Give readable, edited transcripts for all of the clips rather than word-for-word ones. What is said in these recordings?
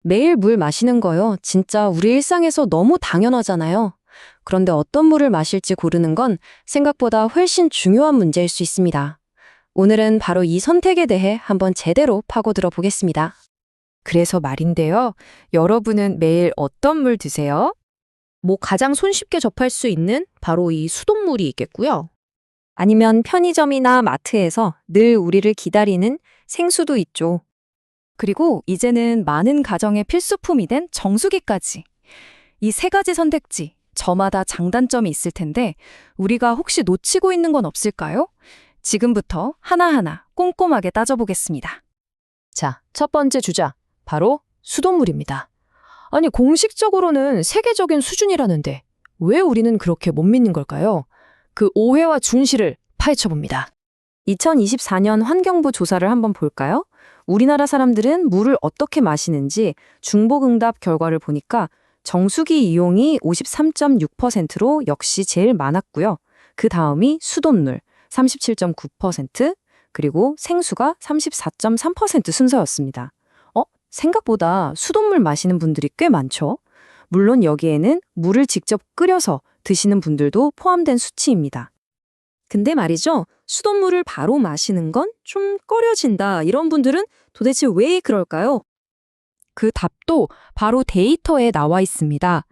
매일 물 마시는 거요. 진짜 우리 일상에서 너무 당연하잖아요. 그런데 어떤 물을 마실지 고르는 건 생각보다 훨씬 중요한 문제일 수 있습니다. 오늘은 바로 이 선택에 대해 한번 제대로 파고들어 보겠습니다. 그래서 말인데요. 여러분은 매일 어떤 물 드세요? 가장 손쉽게 접할 수 있는 바로 이 수돗물이 있겠고요. 아니면 편의점이나 마트에서 늘 우리를 기다리는 생수도 있죠. 그리고 이제는 많은 가정의 필수품이 된 정수기까지. 이 세 가지 선택지, 저마다 장단점이 있을 텐데 우리가 혹시 놓치고 있는 건 없을까요? 지금부터 하나하나 꼼꼼하게 따져보겠습니다. 자, 첫 번째 주자. 바로 수돗물입니다. 아니, 공식적으로는 세계적인 수준이라는데 왜 우리는 그렇게 못 믿는 걸까요? 그 오해와 중시를 파헤쳐봅니다. 2024년 환경부 조사를 한번 볼까요? 우리나라 사람들은 물을 어떻게 마시는지 중복응답 결과를 보니까 정수기 이용이 53.6%로 역시 제일 많았고요. 그 다음이 수돗물 37.9%, 그리고 생수가 34.3% 순서였습니다. 생각보다 수돗물 마시는 분들이 꽤 많죠? 물론 여기에는 물을 직접 끓여서 드시는 분들도 포함된 수치입니다. 근데 말이죠, 수돗물을 바로 마시는 건 좀 꺼려진다, 이런 분들은 도대체 왜 그럴까요? 그 답도 바로 데이터에 나와 있습니다.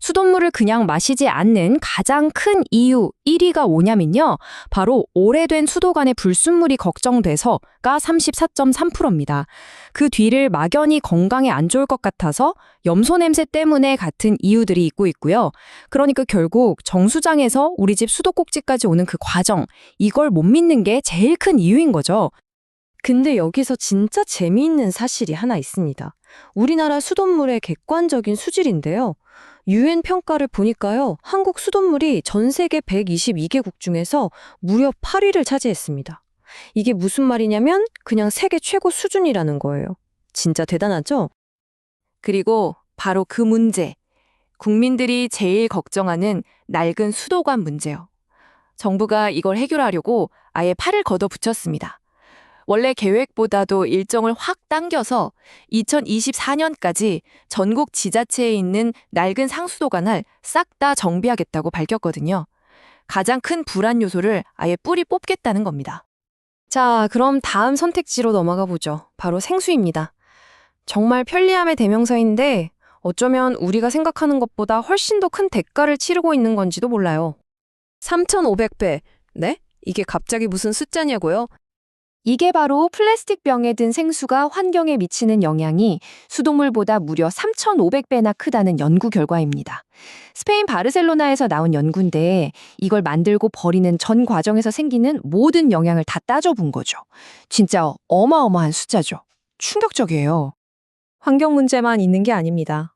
수돗물을 그냥 마시지 않는 가장 큰 이유 1위가 뭐냐면요. 바로 오래된 수도관의 불순물이 걱정돼서가 34.3%입니다. 그 뒤를 막연히 건강에 안 좋을 것 같아서 염소 냄새 때문에 같은 이유들이 있고요. 그러니까 결국 정수장에서 우리 집 수도꼭지까지 오는 그 과정, 이걸 못 믿는 게 제일 큰 이유인 거죠. 근데 여기서 진짜 재미있는 사실이 하나 있습니다. 우리나라 수돗물의 객관적인 수질인데요. 유엔 평가를 보니까요, 한국 수돗물이 전 세계 122개국 중에서 무려 8위를 차지했습니다. 이게 무슨 말이냐면 그냥 세계 최고 수준이라는 거예요. 진짜 대단하죠? 그리고 바로 그 문제, 국민들이 제일 걱정하는 낡은 수도관 문제요. 정부가 이걸 해결하려고 아예 팔을 걷어붙였습니다. 원래 계획보다도 일정을 확 당겨서 2024년까지 전국 지자체에 있는 낡은 상수도관을 싹 다 정비하겠다고 밝혔거든요. 가장 큰 불안 요소를 아예 뿌리 뽑겠다는 겁니다. 자, 그럼 다음 선택지로 넘어가 보죠. 바로 생수입니다. 정말 편리함의 대명사인데 어쩌면 우리가 생각하는 것보다 훨씬 더 큰 대가를 치르고 있는 건지도 몰라요. 3,500배. 네? 이게 갑자기 무슨 숫자냐고요? 이게 바로 플라스틱 병에 든 생수가 환경에 미치는 영향이 수돗물보다 무려 3,500배나 크다는 연구 결과입니다. 스페인 바르셀로나에서 나온 연구인데 이걸 만들고 버리는 전 과정에서 생기는 모든 영향을 다 따져본 거죠. 진짜 어마어마한 숫자죠. 충격적이에요. 환경 문제만 있는 게 아닙니다.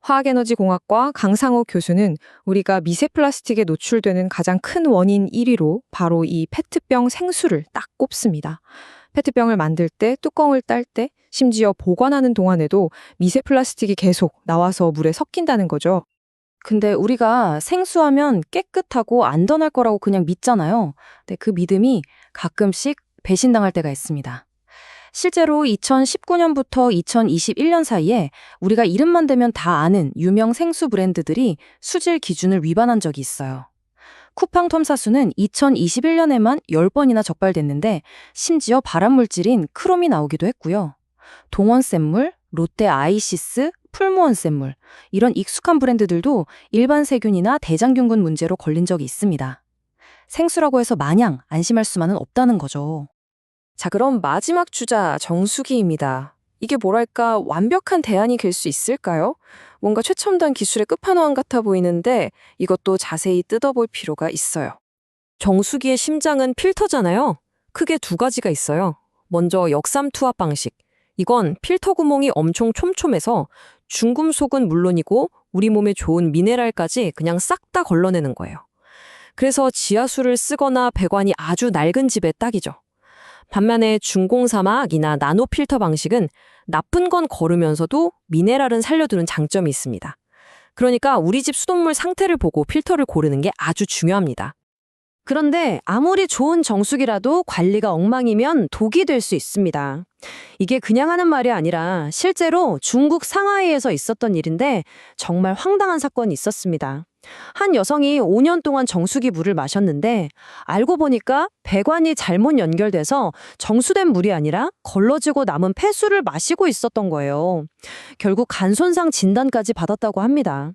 화학에너지공학과 강상호 교수는 우리가 미세 플라스틱에 노출되는 가장 큰 원인 1위로 바로 이 페트병 생수를 딱 꼽습니다. 페트병을 만들 때, 뚜껑을 딸 때, 심지어 보관하는 동안에도 미세 플라스틱이 계속 나와서 물에 섞인다는 거죠. 근데 우리가 생수하면 깨끗하고 안전할 거라고 그냥 믿잖아요. 근데 그 믿음이 가끔씩 배신당할 때가 있습니다. 실제로 2019년부터 2021년 사이에 우리가 이름만 대면 다 아는 유명 생수 브랜드들이 수질 기준을 위반한 적이 있어요. 쿠팡 톰사수는 2021년에만 10번이나 적발됐는데 심지어 발암물질인 크롬이 나오기도 했고요. 동원샘물, 롯데 아이시스, 풀무원샘물, 이런 익숙한 브랜드들도 일반 세균이나 대장균군 문제로 걸린 적이 있습니다. 생수라고 해서 마냥 안심할 수만은 없다는 거죠. 자, 그럼 마지막 주자 정수기입니다. 이게 뭐랄까 완벽한 대안이 될 수 있을까요? 뭔가 최첨단 기술의 끝판왕 같아 보이는데 이것도 자세히 뜯어볼 필요가 있어요. 정수기의 심장은 필터잖아요. 크게 두 가지가 있어요. 먼저 역삼 투합 방식. 이건 필터 구멍이 엄청 촘촘해서 중금속은 물론이고 우리 몸에 좋은 미네랄까지 그냥 싹 다 걸러내는 거예요. 그래서 지하수를 쓰거나 배관이 아주 낡은 집에 딱이죠. 반면에 중공사막이나 나노 필터 방식은 나쁜 건 거르면서도 미네랄은 살려두는 장점이 있습니다. 그러니까 우리 집 수돗물 상태를 보고 필터를 고르는 게 아주 중요합니다. 그런데 아무리 좋은 정수기라도 관리가 엉망이면 독이 될 수 있습니다. 이게 그냥 하는 말이 아니라 실제로 중국 상하이에서 있었던 일인데 정말 황당한 사건이 있었습니다. 한 여성이 5년 동안 정수기 물을 마셨는데 알고 보니까 배관이 잘못 연결돼서 정수된 물이 아니라 걸러지고 남은 폐수를 마시고 있었던 거예요. 결국 간 손상 진단까지 받았다고 합니다.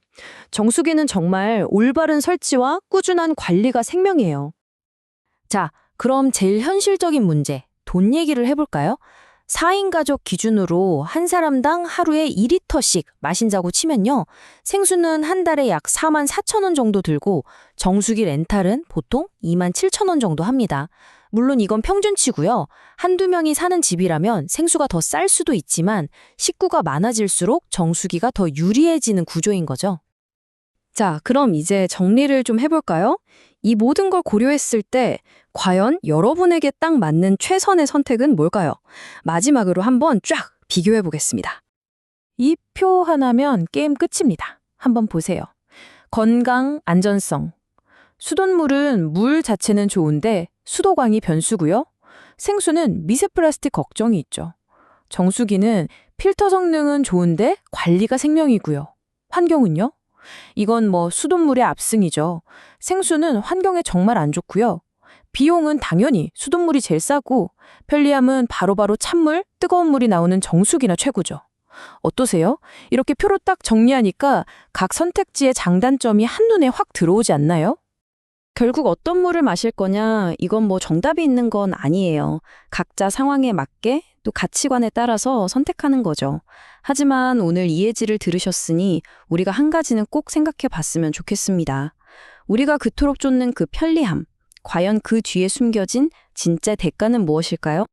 정수기는 정말 올바른 설치와 꾸준한 관리가 생명이에요. 자, 그럼 제일 현실적인 문제, 돈 얘기를 해볼까요? 4인 가족 기준으로 한 사람당 하루에 2리터씩 마신다고 치면요. 생수는 한 달에 약 4만 4천 원 정도 들고 정수기 렌탈은 보통 2만 7천 원 정도 합니다. 물론 이건 평균치고요. 한두 명이 사는 집이라면 생수가 더 쌀 수도 있지만 식구가 많아질수록 정수기가 더 유리해지는 구조인 거죠. 자, 그럼 이제 정리를 좀 해볼까요? 이 모든 걸 고려했을 때 과연 여러분에게 딱 맞는 최선의 선택은 뭘까요? 마지막으로 한번 쫙 비교해 보겠습니다. 이 표 하나면 게임 끝입니다. 한번 보세요. 건강, 안전성. 수돗물은 물 자체는 좋은데 수도광이 변수고요. 생수는 미세 플라스틱 걱정이 있죠. 정수기는 필터 성능은 좋은데 관리가 생명이고요. 환경은요? 이건 수돗물의 압승이죠. 생수는 환경에 정말 안 좋고요. 비용은 당연히 수돗물이 제일 싸고 편리함은 바로바로 찬물, 뜨거운 물이 나오는 정수기나 최고죠. 어떠세요? 이렇게 표로 딱 정리하니까 각 선택지의 장단점이 한눈에 확 들어오지 않나요? 결국 어떤 물을 마실 거냐, 이건 정답이 있는 건 아니에요. 각자 상황에 맞게 또 가치관에 따라서 선택하는 거죠. 하지만 오늘 이 예지를 들으셨으니 우리가 한 가지는 꼭 생각해 봤으면 좋겠습니다. 우리가 그토록 쫓는 그 편리함, 과연 그 뒤에 숨겨진 진짜 대가는 무엇일까요?